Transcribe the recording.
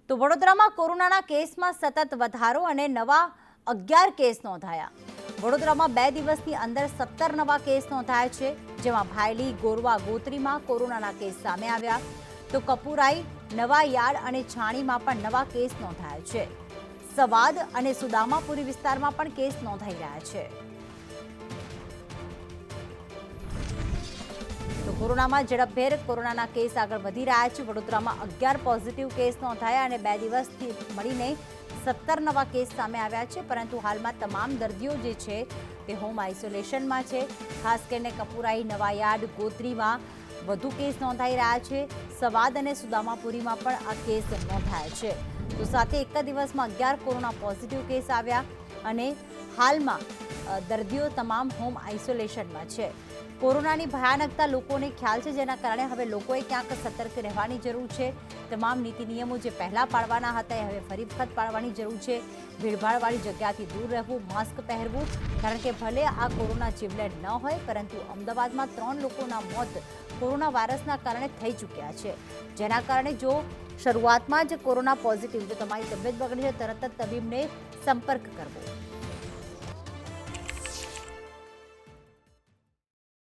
તો વડોદરામાં કોરોનાના કેસમાં સતત વધારો અને નવા 11 કેસ નોંધાયા। વડોદરામાં 2 દિવસની અંદર 17 નવા કેસ નોંધાયા છે, જેમાં ભાયલી, ગોરવા, ગોત્રીમાં કોરોનાના કેસ સામે આવ્યા, તો કપુરાઈ, નવાયાર્ડ અને છાણીમાં પણ નવા કેસ નોંધાયા છે। સવાદ અને સુદામાપુરી વિસ્તારમાં પણ કેસ નોંધાઈ રહ્યા છે। તો કોરોનામાં ઝડપભેર કોરોનાના કેસ આગળ વધી રહ્યા છે। વડોદરામાં 11 પોઝિટિવ કેસ નોંધાયા અને 2 દિવસથી મળીને 17 નવા કેસ સામે આવ્યા છે, પરંતુ હાલમાં તમામ દર્દીઓ જે છે તે હોમ આઇસોલેશનમાં છે। ખાસ કરીને કપુરાઈ, નવાયાર્ડ, ગોત્રીમાં વધુ કેસ નોંધાઈ રહ્યા છે। સવાદ અને સુદામાપુરીમાં પણ આ કેસ નોંધાયા છે। તો સાથે એક જ દિવસમાં 11 કોરોના પોઝિટિવ કેસ આવ્યા અને હાલમાં દર્દીઓ તમામ હોમ આઇસોલેશનમાં છે। કોરોનાની ભયાનકતા લોકોને ખ્યાલ છે, જેના કારણે હવે લોકોએ ક્યાંક સતર્ક રહેવાની જરૂર છે। તમામ નીતિ નિયમો જે પહેલા પાળવાના હતા એ હવે ફરી વખત પાળવાની જરૂર છે। ભીડભાડવાળી જગ્યાથી દૂર રહેવું, માસ્ક પહેરવું, કારણ કે ભલે આ કોરોના જીવલેણ ન હોય, પરંતુ અમદાવાદમાં 3 લોકોના મોત કોરોના વાયરસના કારણે થઈ ચૂક્યા છે, જેના કારણે જો શરૂઆતમાં જ કોરોના પોઝિટિવ જો તમારી તબિયત બગડી છે, તરત જ તબીબને સંપર્ક કરવો।